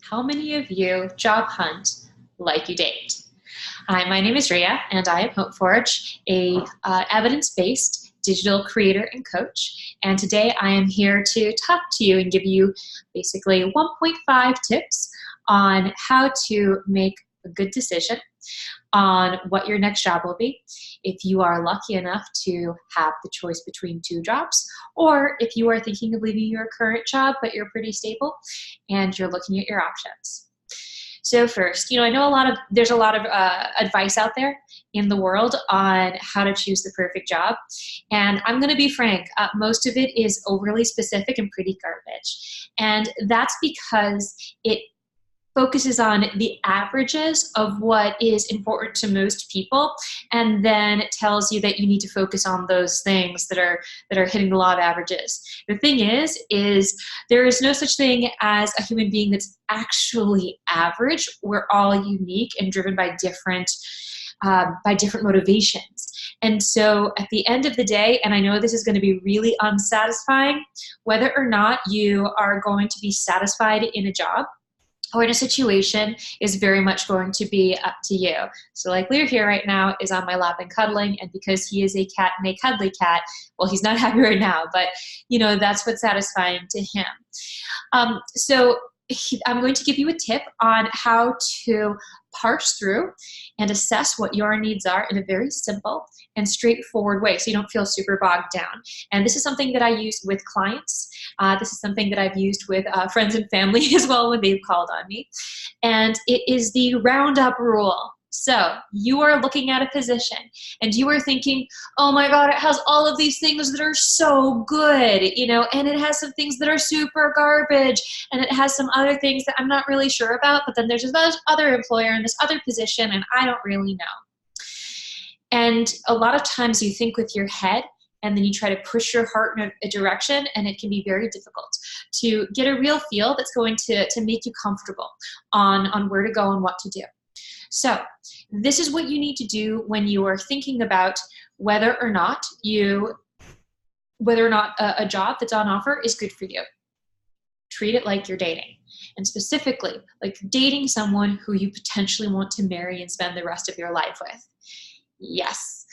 How many of you job hunt like you date? Hi, my name is Rhea, and I am HopeForge, a evidence-based digital creator and coach. And today I am here to talk to you and give you basically 1.5 tips on how to make a good decision on what your next job will be, if you are lucky enough to have the choice between two jobs, or if you are thinking of leaving your current job but you're pretty stable and you're looking at your options. So first, I know there's a lot of advice out there in the world on how to choose the perfect job. And I'm going to be frank, most of it is overly specific and pretty garbage. And that's because it focuses on the averages of what is important to most people, and then it tells you that you need to focus on those things that are hitting the law of averages. The thing is there is no such thing as a human being that's actually average. We're all unique and driven by different motivations. And so at the end of the day, and I know this is going to be really unsatisfying, whether or not you are going to be satisfied in a job or in a situation is very much going to be up to you. So like Lear here right now is on my lap and cuddling, and because he is a cat and a cuddly cat, well, he's not happy right now, but that's what's satisfying to him. I'm going to give you a tip on how to parse through and assess what your needs are in a very simple and straightforward way so you don't feel super bogged down. And this is something that I use with clients. This is something that I've used with friends and family as well when they've called on me. And it is the roundup rule. So you are looking at a position and you are thinking, oh my God, it has all of these things that are so good, and it has some things that are super garbage, and it has some other things that I'm not really sure about, but then there's this other employer in this other position and I don't really know. And a lot of times you think with your head and then you try to push your heart in a direction, and it can be very difficult to get a real feel that's going to make you comfortable on where to go and what to do. So this is what you need to do when you are thinking about whether or not a job that's on offer is good for you. Treat it like you're dating, and specifically like dating someone who you potentially want to marry and spend the rest of your life with. Yes,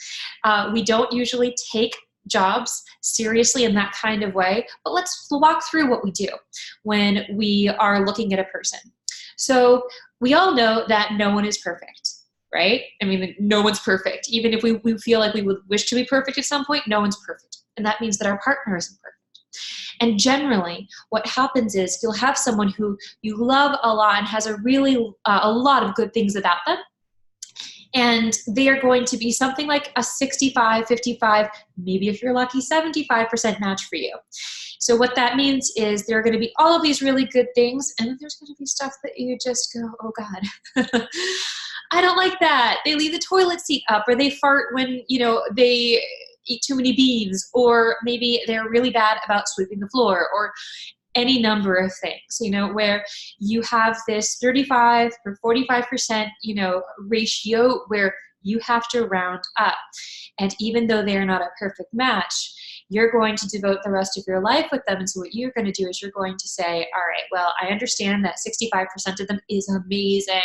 we don't usually take jobs seriously in that kind of way, but let's walk through what we do when we are looking at a person. So we all know that no one is perfect, right? I mean, no one's perfect. Even if we feel like we would wish to be perfect at some point, no one's perfect. And that means that our partner isn't perfect. And generally, what happens is you'll have someone who you love a lot and has a lot of good things about them. And they are going to be something like a 65, 55, maybe if you're lucky, 75% match for you. So what that means is there are going to be all of these really good things, and then there's going to be stuff that you just go, oh God, I don't like that. They leave the toilet seat up, or they fart when, they eat too many beans, or maybe they're really bad about sweeping the floor, or any number of things, where you have this 35 or 45%, ratio where you have to round up. And even though they're not a perfect match, you're going to devote the rest of your life with them. And so what you're going to do is you're going to say, all right, well, I understand that 65% of them is amazing.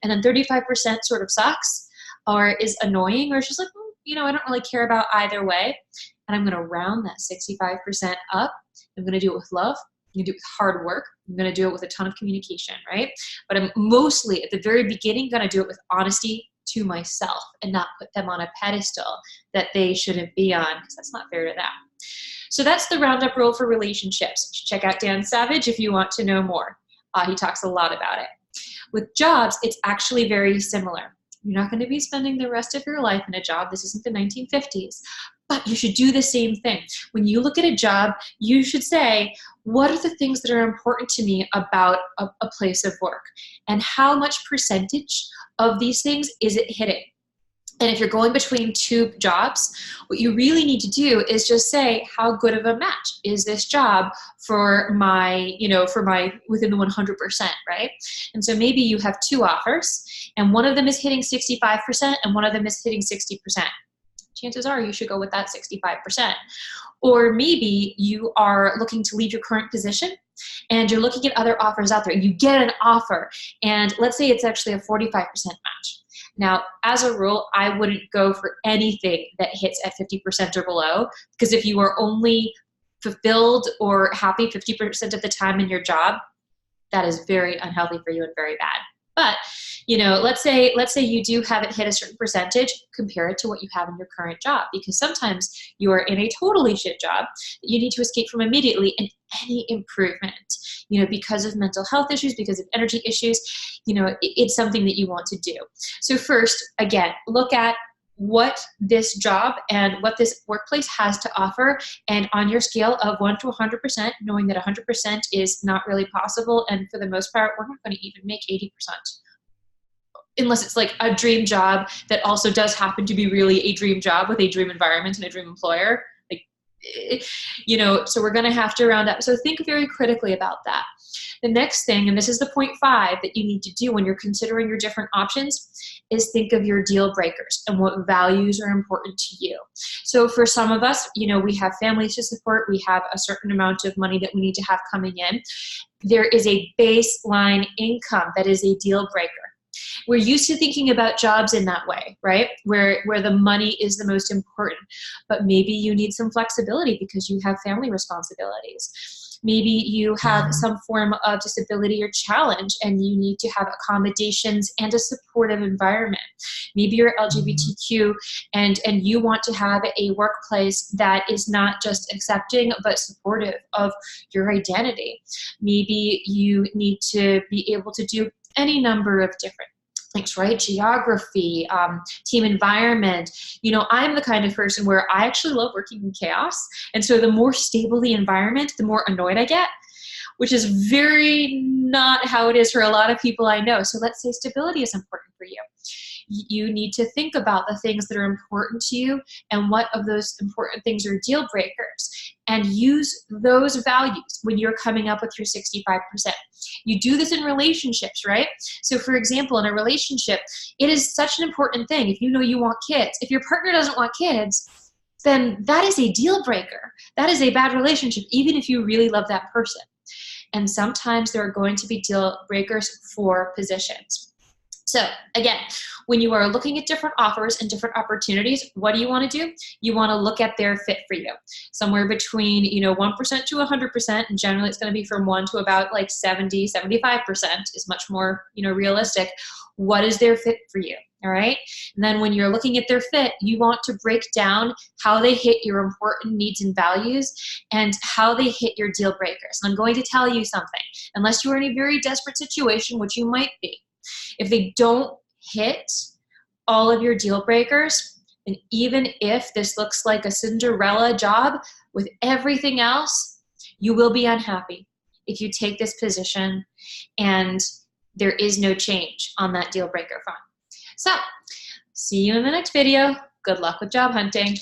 And then 35% sort of sucks or is annoying, or it's just like, I don't really care about either way. And I'm going to round that 65% up. I'm going to do it with love. I'm going to do it with hard work. I'm going to do it with a ton of communication, right? But I'm mostly, at the very beginning, going to do it with honesty to myself and not put them on a pedestal that they shouldn't be on, because that's not fair to them. So that's the roundup rule for relationships. You should check out Dan Savage if you want to know more. He talks a lot about it. With jobs, it's actually very similar. You're not going to be spending the rest of your life in a job. This isn't the 1950s. But you should do the same thing. When you look at a job, you should say, what are the things that are important to me about a place of work? And how much percentage of these things is it hitting? And if you're going between two jobs, what you really need to do is just say, how good of a match is this job for my within the 100%, right? And so maybe you have two offers, and one of them is hitting 65% and one of them is hitting 60%. chances are you should go with that 65%. Or maybe you are looking to leave your current position and you're looking at other offers out there. You get an offer, and let's say it's actually a 45% match. Now, as a rule, I wouldn't go for anything that hits at 50% or below, because if you are only fulfilled or happy 50% of the time in your job, that is very unhealthy for you and very bad. But, you know, let's say you do have it hit a certain percentage, compare it to what you have in your current job, because sometimes you are in a totally shit job that you need to escape from immediately, and any improvement, you know, because of mental health issues, because of energy issues, you know, it's something that you want to do. So first, again, look at what this job and what this workplace has to offer, and on your scale of 1 to 100%, knowing that 100% is not really possible, and for the most part we're not going to even make 80%, unless it's like a dream job that also does happen to be really a dream job with a dream environment and a dream employer, like, you know, so we're going to have to round up. So think very critically about that. The next thing, and this is the point 5 that you need to do when you're considering your different options, is think of your deal breakers and what values are important to you. So for some of us, you know, we have families to support, we have a certain amount of money that we need to have coming in. There is a baseline income that is a deal breaker. We're used to thinking about jobs in that way, right? Where the money is the most important, but maybe you need some flexibility because you have family responsibilities. Maybe you have some form of disability or challenge and you need to have accommodations and a supportive environment. Maybe you're LGBTQ and you want to have a workplace that is not just accepting but supportive of your identity. Maybe you need to be able to do any number of different things, right? Geography, team environment. You know, I'm the kind of person where I actually love working in chaos. And so the more stable the environment, the more annoyed I get, which is very not how it is for a lot of people I know. So let's say stability is important for you. You need to think about the things that are important to you and what of those important things are deal breakers, and use those values when you're coming up with your 65%. You do this in relationships, right? So for example, in a relationship, it is such an important thing. If you know you want kids, if your partner doesn't want kids, then that is a deal breaker. That is a bad relationship, even if you really love that person. And sometimes there are going to be deal breakers for positions. So again, when you are looking at different offers and different opportunities, what do you want to do? You want to look at their fit for you. Somewhere between, you know, 1% to 100%, and generally it's going to be from 1 to about like 70, 75% is much more, you know, realistic. What is their fit for you? All right. And then when you're looking at their fit, you want to break down how they hit your important needs and values and how they hit your deal breakers. And I'm going to tell you something, unless you are in a very desperate situation, which you might be, if they don't hit all of your deal breakers, and even if this looks like a Cinderella job with everything else, you will be unhappy if you take this position and there is no change on that deal breaker front. So, see you in the next video. Good luck with job hunting.